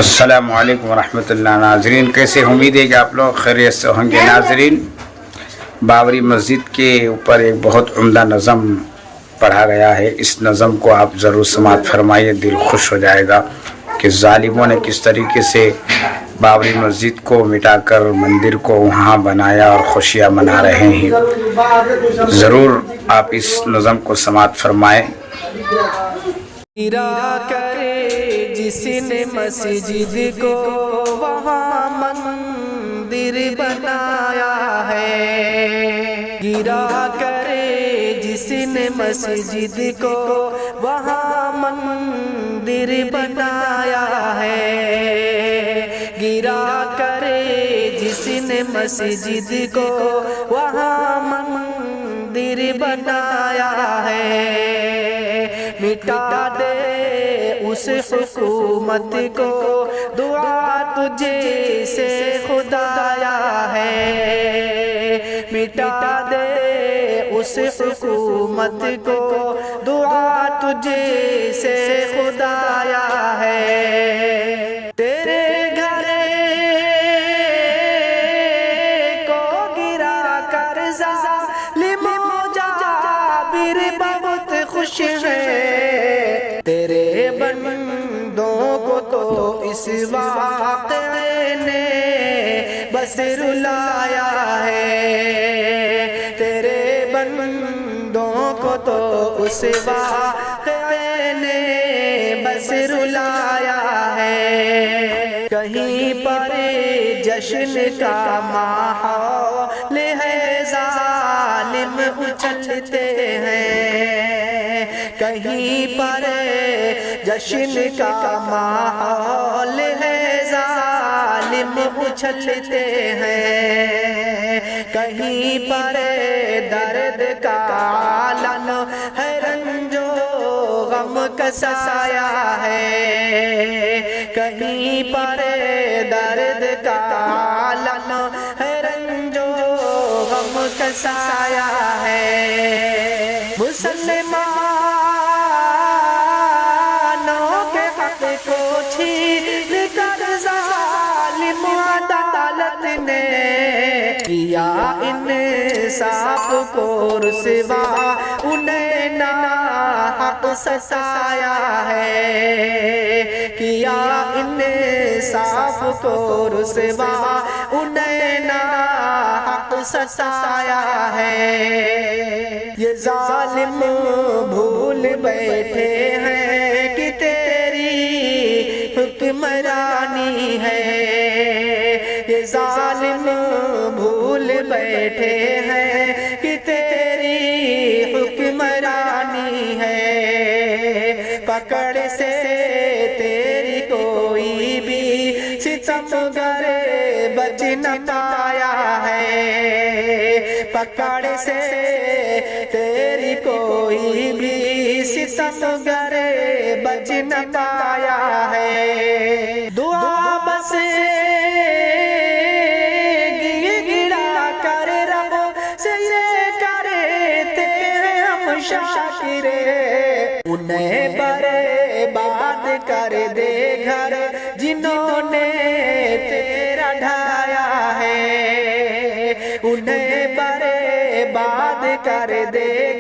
السلام علیکم ورحمۃ اللہ ناظرین، کیسے؟ امید ہے کہ آپ لوگ خیریت سے ہوں گے۔ ناظرین، بابری مسجد کے اوپر ایک بہت عمدہ نظم پڑھا گیا ہے، اس نظم کو آپ ضرور سماعت فرمائیے، دل خوش ہو جائے گا کہ ظالموں نے کس طریقے سے بابری مسجد کو مٹا کر مندر کو وہاں بنایا اور خوشیاں منا رہے ہیں۔ ضرور آپ اس نظم کو سماعت فرمائیں۔ گرا کرے جس نے مسجد کو وہاں مندر بنایا ہے، گرا کرے جس نے مسجد کو وہاں مندر بنایا ہے، گرا کرے جس نے مسجد کو وہاں مندر بنایا ہے، مٹا دے اس حکومت کو دعا تجھے سے خدایا ہے، مٹا دے اس حکومت کو دعا تجھے سے خدایا ہے، تیرے گھر کو گرا کر ظالم و جابر بہت خوش ہے، تیرے بندوں کو تو اس واقعے نے بس رلایا ہے، تیرے بندوں کو تو اس واقعے نے بس رلایا ہے، کہیں پر جشن کا ماحول ہے، ظالم اچھلتے ہیں، کہیں پر جشن کا ماحول ہے، ظالم اچھلتے ہیں، کہیں پر درد کا عالم ہے، رنج و غم کا سایہ ہے، کہیں پر درد کا عالم ہے، رنج و غم کا سایہ ہے، مسلمانوں کے حق کو چھین کر ظالم عدالت نے کیا انصاف کو رسوا، انہیں ناحق ستایا ہے، کیا انصاف کو رسوا، انہیں ناحق ستایا ہے، یہ ظالم بھول بیٹھے ہیں کہ تیری حکمرانی ہے، یہ ظالم بھول بیٹھے ہیں کہ تیری حکمرانی ہے، پکڑ سے تیری کوئی بھی ستمگر بچ نہ پایا ہے، پکڑ سے تیری کوئی بھی ستمگر بچ نہ پایا ہے، دعا بس گڑا کر رب سے یہ کرتے ہیں ہم شاکرے، انہیں برباد کر دے گھر جنہوں نے تیرا ڈھایا ہے، انہیں برباد کر دے